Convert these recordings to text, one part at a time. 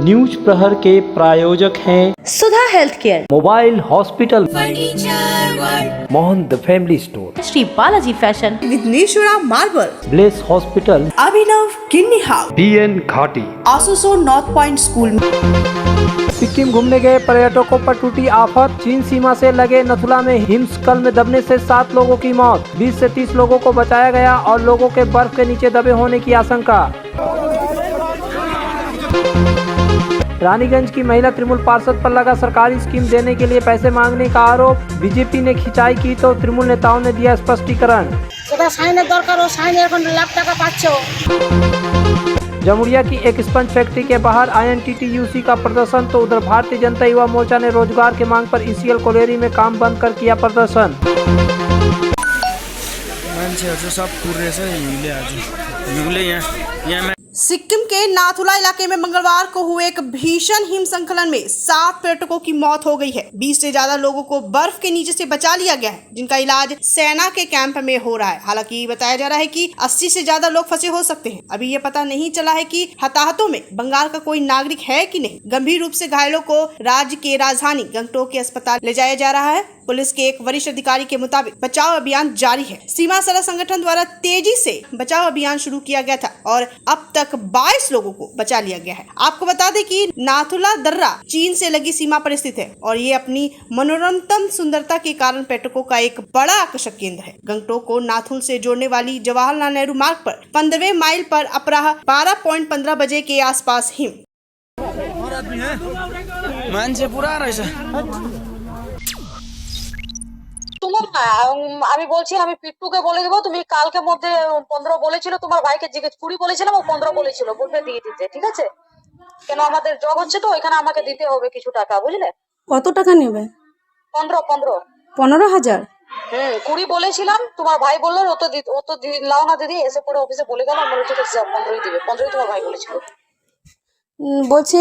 News प्रहर के प्रायोजक हैं Sudha health care, mobile hospital, Mohan the family store, Shri Balaji fashion, Vighneshwara marble, bless hospital, Abhinav kidney house, DN घाटी, आसोसो नॉर्थ पॉइंट स्कूल। सिक्किम घूमने गए पर्यटकों पर टूटी आफत। चीन सीमा से लगे नथुला में हिमस्खलन में दबने से 7 लोगों की मौत, 20 से 30 लोगों को बचाया गया और लोगों के बर्फ के नीचे दबे होने की आशंका। रानीगंज की महिला तृणमूल पार्षद पर लगा सरकारी स्कीम देने के लिए पैसे मांगने का आरोप। बीजेपी ने खिंचाई की तो तृणमूल नेताओं ने दिया स्पष्टीकरण। जमुरिया की एक स्पंज फैक्ट्री के बाहर INTTUC का प्रदर्शन तो उधर भारतीय जनता युवा मोर्चा ने रोजगार के मांग पर ECL कोलेरी में काम बंद कर किया प्रदर्शन। सिक्किम के नाथुला इलाके में मंगलवार को हुए एक भीषण हिमस्खलन में 7 पर्यटकों की मौत हो गई है। 20 से ज्यादा लोगों को बर्फ के नीचे से बचा लिया गया है, जिनका इलाज सेना के कैंप में हो रहा है। हालांकि बताया जा रहा है कि 80 से ज्यादा लोग फंसे हो सकते हैं। अभी ये पता नहीं चला है कि हताहतों में बंगाल का कोई नागरिक है कि नहीं। गंभीर रूप से घायलों को राज्य के राजधानी गंगटोक के अस्पताल ले जाया जा रहा है। पुलिस के एक वरिष्ठ अधिकारी के मुताबिक बचाव अभियान जारी है। सीमा सड़क संगठन द्वारा तेजी से बचाव अभियान शुरू किया गया था और अब तक 22 लोगों को बचा लिया गया है। आपको बता दें कि नाथुला दर्रा चीन से लगी सीमा पर स्थित है और ये अपनी मनोरंजन सुंदरता के कारण पर्यटकों का एक बड़ा आकर्षक केंद्र है। गंगटोक को नाथुल से जोड़ने वाली जवाहरलाल नेहरू मार्ग पर 15वें माइल पर अपराह 12:15 बजे के आसपास हिम আমি বলছি আমি পিট্টুকে বলে দেবো তুমি কালকে মধ্যে 15 বলেছিল তোমার ভাইকে জিজ্ঞেস 20 বলেছিলাম ও 15 বলেছিল বলবে দিয়ে দিতে ঠিক আছে কেন আমাদের জব হচ্ছে তো ওখানে আমাকে দিতে হবে কিছু টাকা বুঝলে কত টাকা নেবে 15,000 15,000 20 বলেছিলাম তোমার ভাই বললো ও তো লাও না দিদি এসে পরে অফিসে বলে গেল বলে ঠিক আছে 15ই দিবে 15ই তোমার ভাই বলেছিল বলছি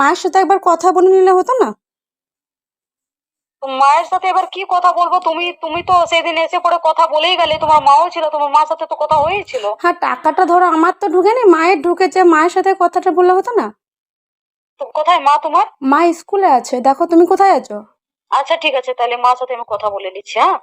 মায়ের সাথে একবার কথা বলে নিলে হতো না মায়ের সাথে এবার কি কথা বলবো তুমি তো সেদিন এসে পরে কথা বলেই গেলে তোমার মাও ছিল তোমার মার সাথে তো কথা হয়েছিল হ্যাঁ টাকাটা ধরো আমার তো ঢুকেনি মায়ের ঢুকেছে মায়ের সাথে কথাটা বললে হতো না তো কোথায় মা তোমার মা স্কুলে আছে দেখো তুমি কোথায় আছো আচ্ছা ঠিক আছে তাহলে মার সাথে আমি কথা বলে নিচ্ছি হ্যাঁ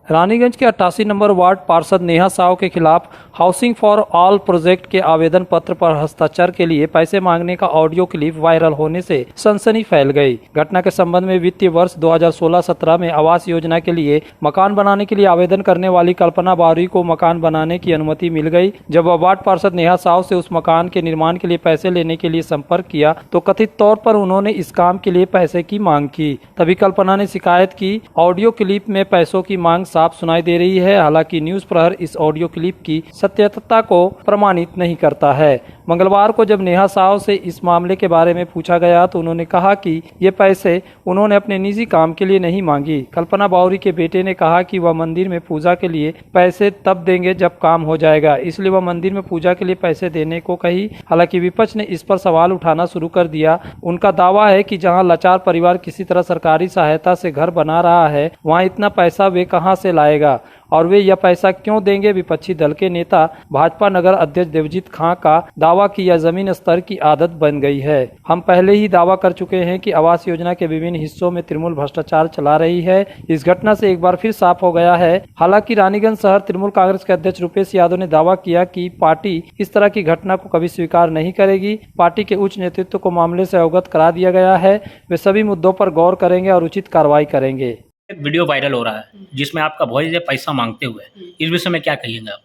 रानीगंज के 88 नंबर वार्ड पार्षद नेहा साव के खिलाफ हाउसिंग फॉर ऑल प्रोजेक्ट के आवेदन पत्र पर हस्ताक्षर के लिए पैसे मांगने का ऑडियो क्लिप वायरल होने से सनसनी फैल गई। घटना के संबंध में वित्तीय वर्ष 2016-17 में आवास योजना के लिए मकान बनाने के लिए आवेदन करने वाली कल्पना बावरी को मकान बनाने की अनुमति मिल गई। जब वह वार्ड पार्षद नेहा साव से उस मकान के निर्माण के लिए पैसे लेने के लिए संपर्क किया तो कथित तौर पर उन्होंने इस काम के लिए पैसे की मांग की। तभी कल्पना ने शिकायत की। ऑडियो क्लिप में पैसों की मांग साफ सुनाई दे रही है। हालांकि न्यूज प्रहर इस ऑडियो क्लिप की सत्यता को प्रमाणित नहीं करता है। मंगलवार को जब नेहा साव से इस मामले के बारे में पूछा गया तो उन्होंने कहा कि ये पैसे उन्होंने अपने निजी काम के लिए नहीं मांगी। कल्पना बावरी के बेटे ने कहा कि वह मंदिर में पूजा के लिए पैसे तब देंगे जब काम हो जाएगा, इसलिए वह मंदिर में पूजा के लिए पैसे देने को कही। हालांकि विपक्ष ने इस पर सवाल उठाना शुरू कर दिया। उनका दावा है कि जहां लाचार परिवार किसी तरह सरकारी सहायता से घर बना रहा है वहां इतना पैसा वे कहां से लाएगा और वे यह पैसा क्यों देंगे। विपक्षी दल के नेता भाजपा नगर अध्यक्ष देवजीत खां का दावा कि यह जमीन स्तर की आदत बन गई है। हम पहले ही दावा कर चुके हैं कि आवास योजना के विभिन्न हिस्सों में तृणमूल भ्रष्टाचार चला रही है। इस घटना से एक बार फिर साफ हो गया है। हालांकि रानीगंज शहर तृणमूल कांग्रेस के अध्यक्ष रुपेश यादव ने दावा किया कि पार्टी इस तरह की घटना को कभी स्वीकार नहीं करेगी। पार्टी के उच्च नेतृत्व को मामले से अवगत करा दिया गया है। वे सभी मुद्दों पर गौर करेंगे और उचित कार्रवाई करेंगे। एक वीडियो वायरल हो रहा है जिसमें आपका वॉइस है पैसा मांगते हुए, इस विषय में क्या कहिएगा आप?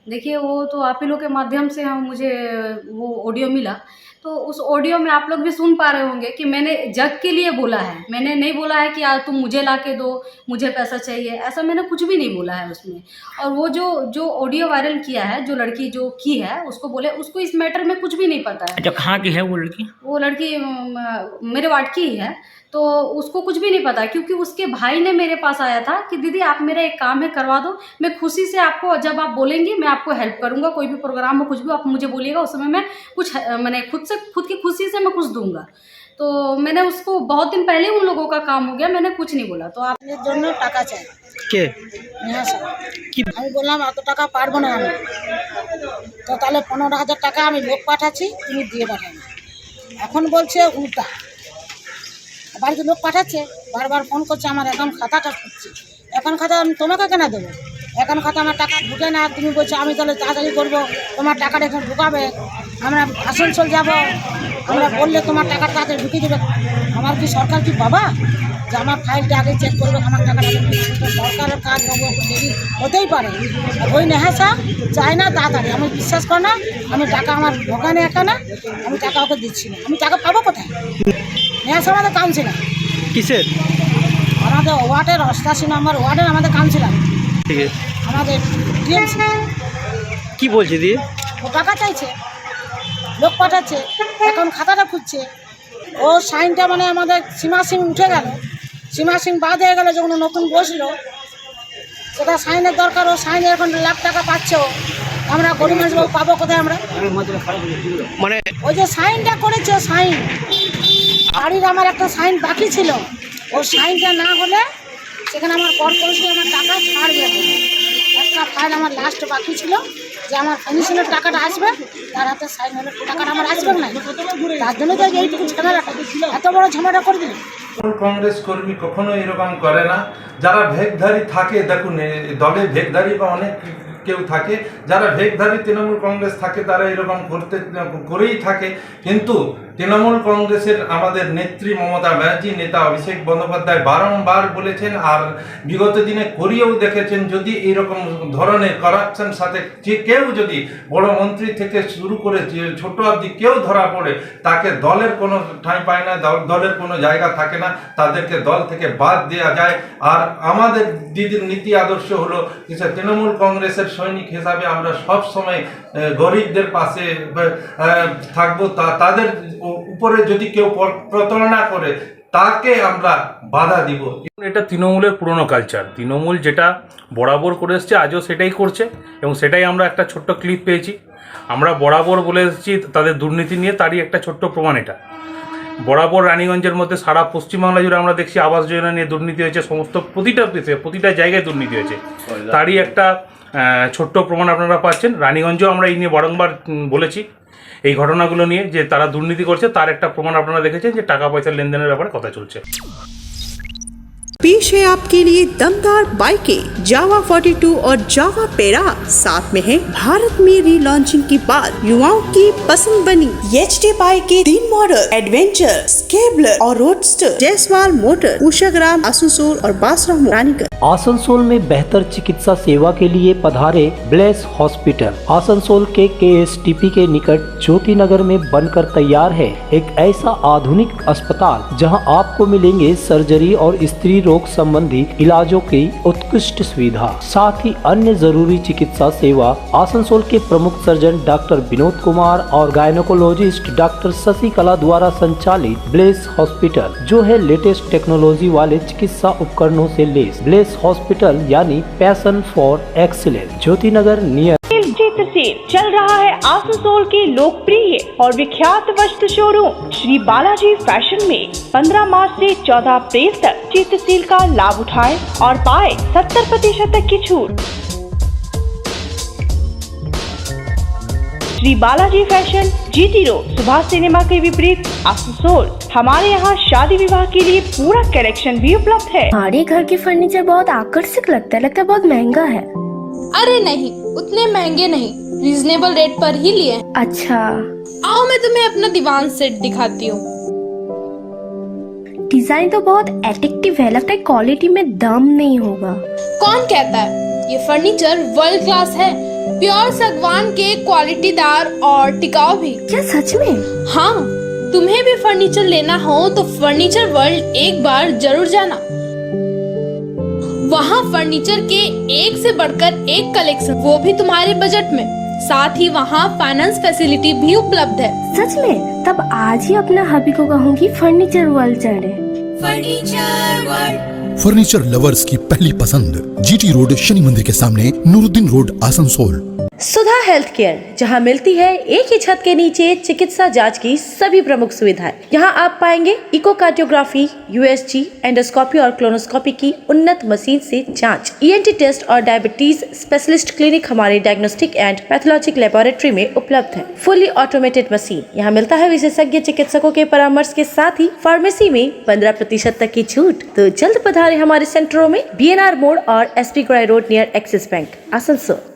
देखिए वो तो आप ही लोग के माध्यम से मुझे वो ऑडियो मिला तो उस ऑडियो में आप लोग भी सुन पा रहे होंगे कि मैंने जग के लिए बोला है। मैंने नहीं बोला है कि यार तुम मुझे ला के दो मुझे पैसा चाहिए, ऐसा मैंने कुछ भी नहीं बोला है उसमें। और वो जो ऑडियो वायरल किया है जो लड़की जो की है उसको बोले उसको इस मैटर में कुछ भी नहीं पता है। अच्छा कहाँ की है वो लड़की? वो लड़की मेरे वार्ड की ही है तो उसको कुछ भी नहीं पता क्योंकि उसके भाई ने मेरे पास आया था कि दीदी आप मेरा एक काम है करवा दो, मैं खुशी से आपको जब आप बोलेंगी मैं आपको हेल्प करूंगा, कोई भी प्रोग्राम हो कुछ भी आप मुझे बोलिएगा उस समय मैं कुछ मैंने खुद की खुशी से मैं कुछ दूंगा। तो मैंने उसको बहुत दिन पहले उन लोगों का काम हो गया, मैंने कुछ नहीं बोला। तो आप জন্য টাকা চাই কে কি আমি বললাম এত টাকা পারবো না আমি, তো তাহলে 15,000 টাকা আমি লোক পাঠাচ্ছি তুমি দিয়ে পাঠাবে। এখন বলছে উল্টা, বাড়িতে লোক পাঠাচ্ছে, বারবার ফোন করছে, আমার অ্যাকাউন্ট খাতাটা খুঁজছে। অ্যাকাউন্ট খাতা আমি তোমাকে কেন দেবো? অ্যাকাউন্ট খাতা আমার টাকা ঢুকে না, তুমি বলছো আমি তাহলে তাড়াতাড়ি করবো, তোমার টাকাটা এখন ঢুকাবে, আমরা আসানসোল যাব, আমরা বললে তোমার টাকা তাড়াতাড়ি ঢুকিয়ে দেবে। আমার কি সরকার কি বাবা যে আমার ফাইলটা আগে চেক করবে, আমার টাকাটা আগে ঢুকিয়ে দেবে? সরকারের কাজ হবো দেরি হতেই পারে, ওই নেহাসা চাই না তাড়াতাড়ি। আমি বিশ্বাস কর না, আমি টাকা আমার ঢোকানে এখানে, আমি টাকা ওকে দিচ্ছি না। আমি টাকা পাবো কোথায়? নেহাসা আমাদের কাউন্সিলার, কিসের? আমাদের ওয়ার্ডের 88 নম্বর ওয়ার্ডের আমাদের কাউন্সিলার, ঠিক আছে, আমাদের টিএমসি। কি বলছে দিয়ে? ও টাকা চাইছে, লোক পাঠাচ্ছে, এখন খাতাটা খুঁজছে। ও সাইনটা মানে আমাদের সীমা সিং উঠে গেল, সীমা সিং বাদ হয়ে গেল, যখন ও নতুন বসলো সেটা সাইনের দরকার, ও সাইনে এখন লাখ টাকা পাচ্ছে। ও আমরা গরিব মানুষ পাবো কোথায় আমরা? মানে ওই যে সাইনটা করেছে, সাইন বাড়ির আমার একটা সাইন বাকি ছিল, ও সাইনটা না হলে সেখানে আমার কর্পোরেশনে আমার টাকা ছাড়বে না। একটা ফাইল আমার লাস্ট বাকি ছিল, যে আমার পেনশনের টাকাটা আসবে, তার হাতে সাইন হলে টাকাটা আমার আসবে না, তার জন্য তো এইটুকু ঝামেলাটা, এত বড় ঝামেলা করে দিল। কংগ্রেস কর্মী কখনো এরকম করে না। যারা ভেগধারী থাকে, দেখুন দলে ভেগধারী বা অনেক কেউ থাকে, যারা ভেগধারী তৃণমূল কংগ্রেস থাকে তারা এরকম করেই থাকে। কিন্তু তৃণমূল কংগ্রেসের আমাদের নেত্রী মমতা ব্যানার্জি, নেতা অভিষেক বন্দ্যোপাধ্যায় বারংবার বলেছেন, আর বিগত দিনে করিয়েও দেখেছেন, যদি এইরকম ধরনের করাপশন সাথে যে কেউ যদি বড় মন্ত্রী থেকে শুরু করে ছোট অবধি কেউ ধরা পড়ে, তাকে দলের কোনো ঠাঁই পায় না, দলের কোনো জায়গা থাকে না, তাদেরকে দল থেকে বাদ দেওয়া যায়। আর আমাদের দিদির নীতি আদর্শ হলো তৃণমূল কংগ্রেসের সৈনিক হিসাবে আমরা সব সময় গরিবদের পাশে থাকবো। তাদের উপরে যদি কেউ প্রতারণা করে তাকে আমরা বাধা দিব। এটা তৃণমূলের পুরনো কালচার, তৃণমূল যেটা বরাবর করে এসছে আজও সেটাই করছে, এবং সেটাই আমরা একটা ছোট্ট ক্লিপ পেয়েছি। আমরা বরাবর বলে এসেছি তাদের দুর্নীতি নিয়ে, তারই একটা ছোট্ট প্রমাণ এটা। বরাবর রানীগঞ্জের মধ্যে সারা পশ্চিমবাংলা জুড়ে আমরা দেখছি আবাস যোজনা নিয়ে দুর্নীতি হয়েছে, সমস্ত প্রতিটা জায়গায় দুর্নীতি হয়েছে, তারই একটা ছোট্ট প্রমাণ আপনারা পাচ্ছেন। রানীগঞ্জেও আমরা এই নিয়ে বারংবার বলেছি, এই ঘটনাগুলো নিয়ে যে তারা দুর্নীতি করছে, তার একটা প্রমাণ আপনারা দেখেছেন যে টাকা পয়সার লেনদেনের ব্যাপারে কথা চলছে। पेश है आपके लिए दमदार बाइकें जावा 42 और जावा पेरा। साथ में है भारत में रीलॉन्चिंग के बाद युवाओं की पसंद बनी एचडी बाइक के 3 मॉडल एडवेंचर, स्केबलर और रोडस्टर, जयसवाल मोटर, उषाग्राम, आसनसोल और बासरा रानीगंज। आसनसोल में बेहतर चिकित्सा सेवा के लिए पधारे ब्लेस हॉस्पिटल। आसनसोल के KSTP के निकट ज्योति नगर में बनकर तैयार है एक ऐसा आधुनिक अस्पताल जहां आपको मिलेंगे सर्जरी और स्त्री रोग संबंधी इलाजों की उत्कृष्ट सुविधा, साथ ही अन्य जरूरी चिकित्सा सेवा। आसनसोल के प्रमुख सर्जन डॉक्टर विनोद कुमार और गायनोकोलॉजिस्ट डॉक्टर शशिकला द्वारा संचालित ब्लेस हॉस्पिटल, जो है लेटेस्ट टेक्नोलॉजी वाले चिकित्सा उपकरणों से लेस। ब्लेस हॉस्पिटल यानी passion for excellence, Jyoti Nagar near. Chitrasen चल रहा है आसनसोल के लोकप्रिय और विख्यात वस्त्र शोरूम श्री बालाजी फैशन में 15 मार्च से 14 अप्रैल तक चित्रसेल का लाभ उठाएं और पाए 70% तक की छूट। Shri Balaji fashion, GT road, Subhash cinema के विपरीत, आसनसोल। हमारे यहाँ शादी विवाह के लिए पूरा कलेक्शन भी उपलब्ध है। हमारे घर के फर्नीचर बहुत आकर्षक लगता है बहुत महंगा है। अरे नहीं, उतने महंगे नहीं, रीजनेबल रेट पर ही लिए। अच्छा, आओ मैं तुम्हें अपना दीवान सेट दिखाती हूँ। डिजाइन तो बहुत एट्रैक्टिव है, लगता है क्वालिटी में दम नहीं होगा। कौन कहता है? ये फर्नीचर वर्ल्ड क्लास है, प्योर सागवान के, क्वालिटीदार और टिकाऊ भी। क्या सच में? हाँ, तुम्हें भी फर्नीचर लेना हो तो फर्नीचर वर्ल्ड एक बार जरूर जाना। वहाँ फर्नीचर के एक से बढ़कर एक कलेक्शन, वो भी तुम्हारे बजट में। साथ ही वहाँ फाइनेंस फैसिलिटी भी उपलब्ध है। सच में? तब आज ही अपना हबी को कहूँगी फर्नीचर वर्ल्ड चले। फर्नीचर लवर्स की पहली पसंद, GT रोड, शनि मंदिर के सामने, नूरुद्दीन रोड, आसनसोल। सुधा हेल्थ केयर, जहां मिलती है एक ही छत के नीचे चिकित्सा जांच की सभी प्रमुख सुविधाएं। यहां आप पाएंगे इकोकार्डियोग्राफी, यूएसजी, एंडोस्कोपी और क्लोनोस्कोपी की उन्नत मशीन से जांच, ईएनटी टेस्ट और डायबिटीज स्पेशलिस्ट क्लिनिक हमारे डायग्नोस्टिक एंड पैथोलॉजिक लेबोरेटरी में उपलब्ध है। फुली ऑटोमेटेड मशीन यहाँ मिलता है विशेषज्ञ चिकित्सकों के परामर्श के साथ ही फार्मेसी में 15% तक की छूट। तो जल्द पधारे हमारे सेंटरों में BNR मोड़ और SP ग्राई road near Axis bank, Asansol.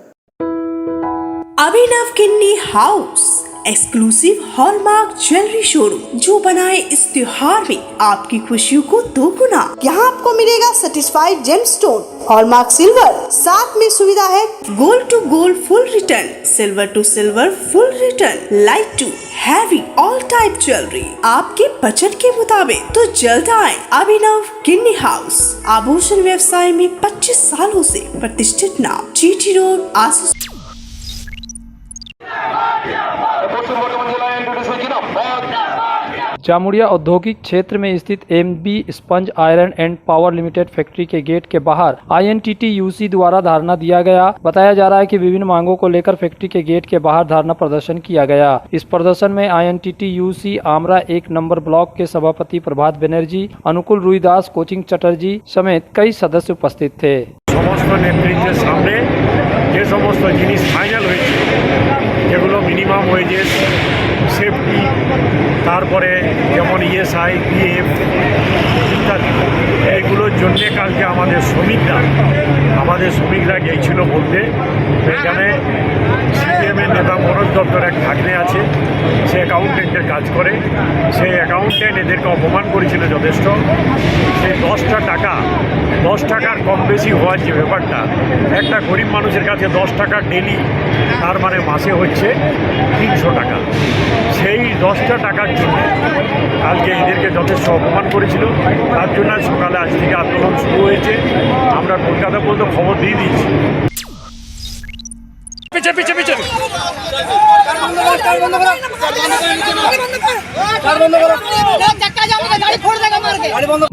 Abhinav Kinni house exclusive hallmark jewellery showroom, जो बनाए इस त्योहार में आपकी खुशियों को दोगुना। यहाँ आपको मिलेगा सर्टिफाइड जेमस्टोन, हॉलमार्क सिल्वर, साथ में सुविधा है gold to gold full return, silver to silver full return, light to heavy all type jewellery आपके बजट के मुताबिक। तो जल्द आए अभिनव किन्नी हाउस, आभूषण व्यवसाय में 25 सालों से प्रतिष्ठित नाम, GT रोड, आसुस। जामुड़िया औद्योगिक क्षेत्र में स्थित MB sponge iron and power limited factory के गेट के बाहर INTTUC द्वारा धरना दिया गया। बताया जा रहा है कि विभिन्न मांगों को लेकर फैक्ट्री के गेट के बाहर धरना प्रदर्शन किया गया। इस प्रदर्शन में INTTUC आमरा 1 नंबर ब्लॉक के सभापति प्रभात बनर्जी, अनुकूल रुईदास, कोचिंग चटर्जी समेत कई सदस्य उपस्थित थे। समस्त नेतृत्वेर सामने जे समस्त जिनिस फाइनल हয়েছে, যেগুলো মিনিমাম ওয়েজেস, সেফটি, তারপরে যেমন ESI, PF ইত্যাদি, এইগুলোর জন্য কালকে আমাদের শ্রমিকরা গিয়েছিল বলতে। এখানে CPM এর নেতা মনোজ দত্তর এক ভাগ্নে আছে, সে অ্যাকাউন্টেন্টের কাজ করে। সেই অ্যাকাউন্টেন্ট এদেরকে অপমান করেছিল যথেষ্ট। সেই 10 টাকার কম বেশি হওয়ার যে ব্যাপারটা, একটা গরিব মানুষের কাছে 10 টাকা ডেলি, তার মানে মাসে হচ্ছে 300 টাকা। সেই 10টা টাকার জন্য কালকে এদেরকে যথেষ্ট অপমান করেছিল। তার জন্য সকালে আজ থেকে আন্দোলন শুরু হয়েছে। আমরা কলকাতা পর্যন্ত খবর দিয়ে দিয়েছি।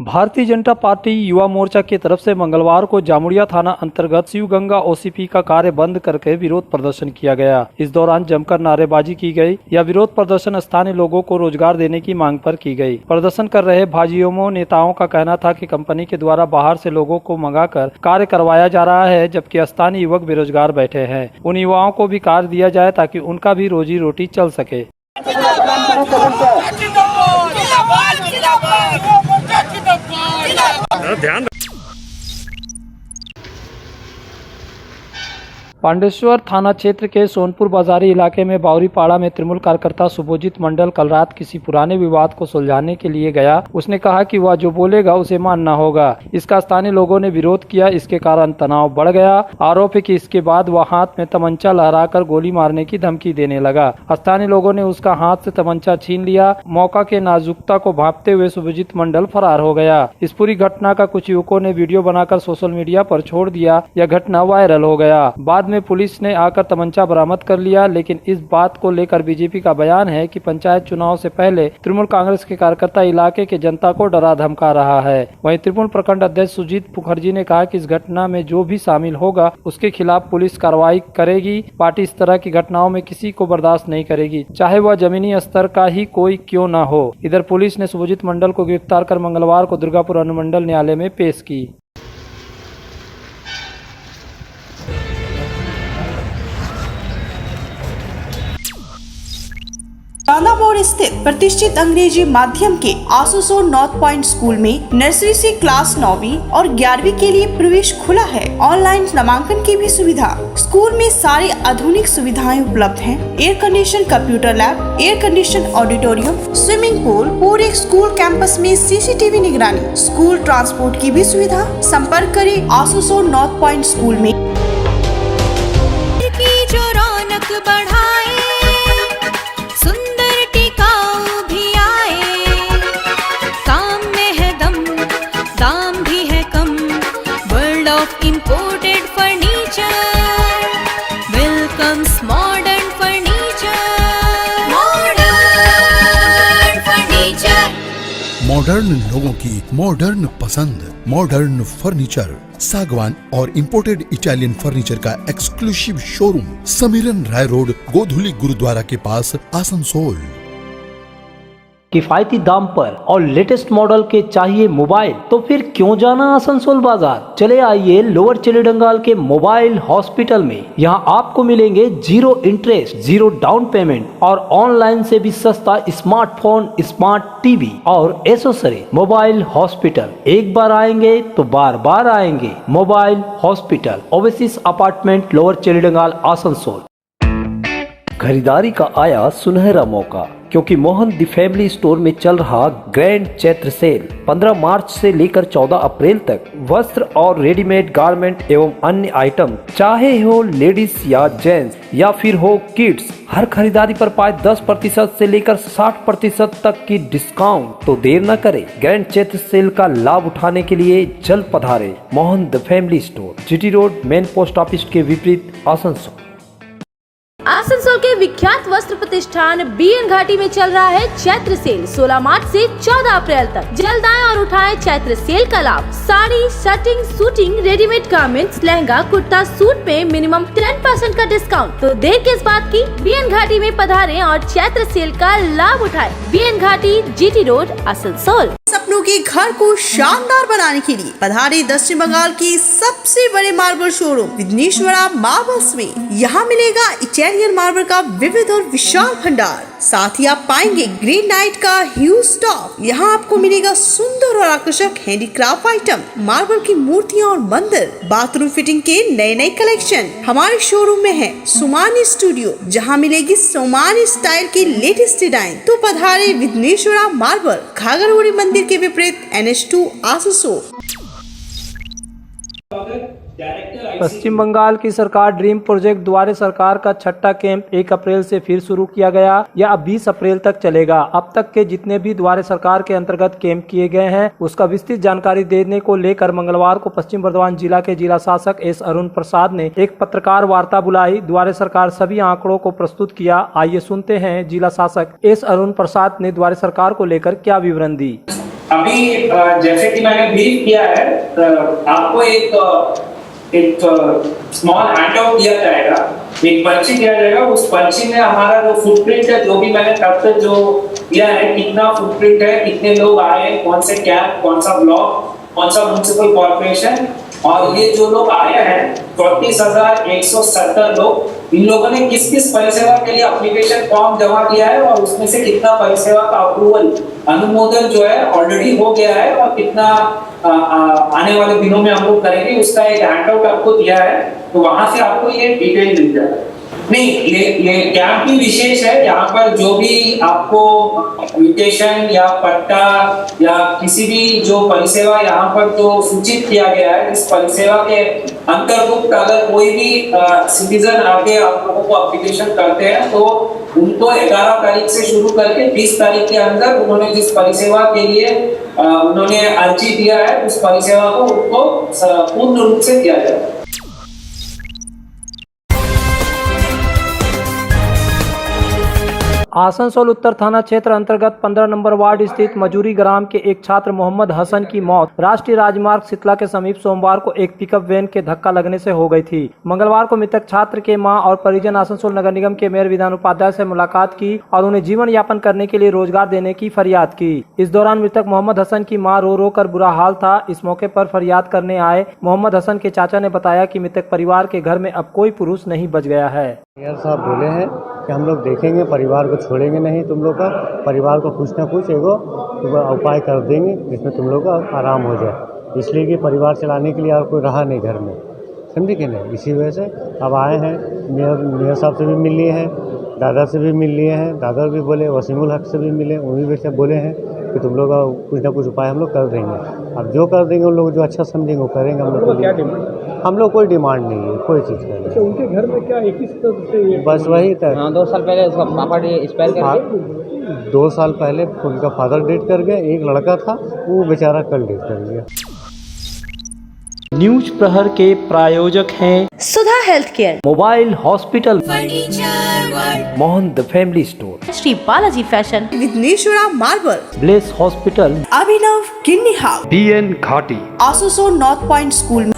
भारतीय जनता पार्टी युवा मोर्चा की तरफ से मंगलवार को जामुड़िया थाना अंतर्गत शिवगंगा OCP का कार्य बंद करके विरोध प्रदर्शन किया गया। इस दौरान जमकर नारेबाजी की गई। यह विरोध प्रदर्शन स्थानीय लोगों को रोजगार देने की मांग पर की गई। प्रदर्शन कर रहे भाजयुमो नेताओं का कहना था कि कंपनी के द्वारा बाहर से लोगों को मंगाकर कार्य करवाया जा रहा है, जबकि स्थानीय युवक बेरोजगार बैठे हैं। उन युवाओं को भी कार्य दिया जाए ताकि उनका भी रोजी रोटी चल सके। ध्यान पांडेश्वर थाना क्षेत्र के सोनपुर बाजारी इलाके में बावरीपाड़ा में तृणमूल कार्यकर्ता शुभजीत मंडल कल रात किसी पुराने विवाद को सुलझाने के लिए गया। उसने कहा कि वह जो बोलेगा उसे मानना होगा। इसका स्थानीय लोगों ने विरोध किया। इसके कारण तनाव बढ़ गया। आरोप है कि इसके बाद वह हाथ में तमंचा लहराकर गोली मारने की धमकी देने लगा। स्थानीय लोगों ने उसका हाथ से तमंचा छीन लिया। मौका के नाजुकता को भांपते हुए शुभजीत मंडल फरार हो गया। इस पूरी घटना का कुछ युवकों ने वीडियो बनाकर सोशल मीडिया पर छोड़ दिया। यह घटना वायरल हो गया। बाद में पुलिस ने आकर तमंचा बरामद कर लिया, लेकिन इस बात को लेकर बीजेपी का बयान है कि पंचायत चुनाव से पहले तृणमूल कांग्रेस के कार्यकर्ता इलाके के जनता को डरा धमका रहा है। वहीं तृणमूल प्रखंड अध्यक्ष सुजीत मुखर्जी ने कहा कि इस घटना में जो भी शामिल होगा उसके खिलाफ पुलिस कार्रवाई करेगी। पार्टी इस तरह की घटनाओं में किसी को बर्दाश्त नहीं करेगी, चाहे वह जमीनी स्तर का ही कोई क्यों न हो। इधर पुलिस ने शुभजीत मंडल को गिरफ्तार कर मंगलवार को दुर्गापुर अनुमंडल न्यायालय में पेश की। चांदा मोड़ स्थित प्रतिष्ठित अंग्रेजी माध्यम के आसुसोल नॉर्थ पॉइंट स्कूल में नर्सरी से क्लास 9वीं और 11वीं के लिए प्रवेश खुला है। ऑनलाइन नामांकन की भी सुविधा। स्कूल में सारी आधुनिक सुविधाएं उपलब्ध हैं। Air condition computer lab, air condition auditorium, swimming pool, पूरे स्कूल कैंपस में CCTV निगरानी, स्कूल ट्रांसपोर्ट की भी सुविधा। संपर्क करें आसुसोल नॉर्थ पॉइंट स्कूल में। मॉडर्न लोगों की मॉडर्न पसंद, मॉडर्न फर्नीचर, सागवान और इंपोर्टेड इटालियन फर्नीचर का एक्सक्लूसिव शोरूम, समीरन राय रोड, गोधुली गुरुद्वारा के पास, आसनसोल। किफायती दाम पर और लेटेस्ट मॉडल के चाहिए मोबाइल, तो फिर क्यों जाना आसनसोल बाजार। चले आइए लोअर चिलीडंगाल के मोबाइल हॉस्पिटल में। यहाँ आपको मिलेंगे 0 इंटरेस्ट, 0 डाउन पेमेंट और ऑनलाइन से भी सस्ता स्मार्टफोन, स्मार्ट टीवी और एसेसरी। मोबाइल हॉस्पिटल, एक बार आएंगे तो बार बार आएंगे। Mobile hospital, oasis apartment, lower Chilidangal, Asansol. खरीदारी का आया सुनहरा मौका, क्योंकि मोहन द फैमिली स्टोर में चल रहा ग्रैंड चैत्र सेल 15 मार्च से लेकर 14 अप्रैल तक वस्त्र और रेडीमेड गारमेंट एवं अन्य आइटम, चाहे हो लेडीज या जेंट्स या फिर हो किड्स, हर खरीदारी पर पाए 10% से लेकर 60% तक की डिस्काउंट। तो देर न करें, ग्रैंड चैत्र सेल का लाभ उठाने के लिए जल्द पधारे Mohan the family store, GT road, main post office के विपरीत, आसनसोल। आसनसोल के विख्यात वस्त्र प्रतिष्ठान बीएन घाटी में चल रहा है चैत्र सेल 16 मार्च से 14 अप्रैल तक। जल्द आएं और उठाएं चैत्र सेल का लाभ। Sari, shirting, suiting, readymade garments, lehenga, kurta, suit पे मिनिमम 10% का डिस्काउंट। तो देर किस बात की, बीएन घाटी में पधारें और चैत्र सेल का लाभ उठाएं। बीएन घाटी, जीटी रोड, आसनसोल। सपनों के घर को शानदार बनाने के लिए पधारे दक्षिण बंगाल की सबसे बड़े मार्बल शोरूम विघ्नेश्वरा मार्बल्स में। यहाँ मिलेगा इटालियन मार्बल का विविध और विशाल भंडार। साथ ही आप पाएंगे ग्रेनाइट का ह्यूज स्टॉक। यहाँ आपको मिलेगा सुंदर और आकर्षक हैंडीक्राफ्ट आइटम, मार्बल की मूर्तियाँ और मंदिर, बाथरूम फिटिंग के नए नए कलेक्शन। हमारे शोरूम में है सोमानी स्टूडियो, जहाँ मिलेगी सोमानी स्टाइल की लेटेस्ट डिजाइन। तो पधारे विघ्नेश्वरा मार्बल, घाघरगुड़ी मंदिर के विपरीत, NH2, आसनसोल। पश्चिम बंगाल की सरकार ड्रीम प्रोजेक्ट द्वारा सरकार का छठा कैंप 1 अप्रैल से फिर शुरू किया गया। यह अब 20 अप्रैल तक चलेगा। अब तक के जितने भी द्वारा सरकार के अंतर्गत कैंप किए गए हैं, उसका विस्तृत जानकारी देने को लेकर मंगलवार को पश्चिम बर्धमान जिला के जिला शासक एस अरुण प्रसाद ने एक पत्रकार वार्ता बुलाई। द्वारा सरकार सभी आंकड़ों को प्रस्तुत किया। आइए सुनते हैं जिला शासक एस अरुण प्रसाद ने द्वारा सरकार को लेकर क्या विवरण दी। अभी जैसे कि मैंने ब्रीफ किया है, आपको एक स्मॉल हैंड आउट दिया जाएगा, एक पर्ची दिया जाएगा। उस पर्ची में हमारा जो फुटप्रिंट है, जो भी मैंने तब तक जो दिया है, कितना फुटप्रिंट है, कितने लोग आए, कौन से कैंप, कौन सा ब्लॉक, कौन सा म्युनिसिपल कॉर्पोरेशन, और ये जो लोग आए हैं 34,170 लोग, इन लोगों ने किस किस परिसेवा के लिए एप्लीकेशन फॉर्म जमा किया है और उसमें से कितना परिसेवा का अप्रूवल, अनुमोदन जो है ऑलरेडी हो गया है और कितना आने वाले दिनों में हम लोग करेंगे, उसका एक हैंडआउट आपको दिया है। तो वहां से आपको ये डिटेल मिल जाएगा। नहीं, ये कैंप भी विशेष है। यहाँ पर जो भी आपको म्यूटेशन या पट्टा या किसी भी जो परिसेवा यहाँ पर जो सूचित किया गया है, इस परिसेवा के अंतर्भुक्त अगर कोई भी सिटीजन आके आप लोगों को एप्लीकेशन करते हैं, तो उनको 11 तारीख से शुरू करके 20 तारीख के अंदर उन्होंने जिस परिसेवा के लिए उन्होंने अर्जी दिया है, उस परिसेवा को उनको पूर्ण रूप से दिया जाए। आसनसोल उत्तर थाना क्षेत्र अंतर्गत 15 नंबर वार्ड स्थित मजूरी ग्राम के एक छात्र मोहम्मद हसन की मौत राष्ट्रीय राजमार्ग सितला के समीप सोमवार को एक पिकअप वैन के धक्का लगने से हो गई थी। मंगलवार को मृतक छात्र के मां और परिजन आसनसोल नगर निगम के मेयर विधान उपाध्याय से मुलाकात की और उन्हें जीवन यापन करने के लिए रोजगार देने की फरियाद की। इस दौरान मृतक मोहम्मद हसन की मां रो रो कर बुरा हाल था। इस मौके पर फरियाद करने आए मोहम्मद हसन के चाचा ने बताया कि मृतक परिवार के घर में अब कोई पुरुष नहीं बच गया है। मेयर साहब बोले हैं कि हम लोग देखेंगे, परिवार को छोड़ेंगे नहीं, तुम लोग का परिवार को कुछ ना कुछ एगो उपाय कर देंगे जिसमें तुम लोग का आराम हो जाए, इसलिए कि परिवार चलाने के लिए और कोई रहा नहीं घर में, समझे कि नहीं। इसी वजह से अब आए हैं। मेयर साहब से भी मिल लिए हैं, दादा से भी मिल लिए हैं, दादा भी बोले, वसीमुल हक से भी मिले, उन्हीं वैसे बोले हैं कि तुम लोग का कुछ ना कुछ उपाय हम लोग कर देंगे। अब जो कर देंगे उन लोग जो अच्छा समझेंगे वो करेंगे। हम लोग क्या डिमांड? हम लोग कोई डिमांड नहीं है, कोई चीज़ का। अच्छा, उनके घर में क्या एक ही से बस वही था। 2 साल पहले उसका पापा एक्सपायर कर गए। 2 साल पहले उनका फादर डेट कर गए। एक लड़का था, वो बेचारा कल डेट कर गया। न्यूज प्रहर के प्रायोजक हैं Sudha health care, mobile hospital, Mohan the family store, Shri Balaji fashion, Vighneshwara marble, bless hospital, Abhinav kidney house, DN घाटी, आसोसोल नॉर्थ पॉइंट स्कूल,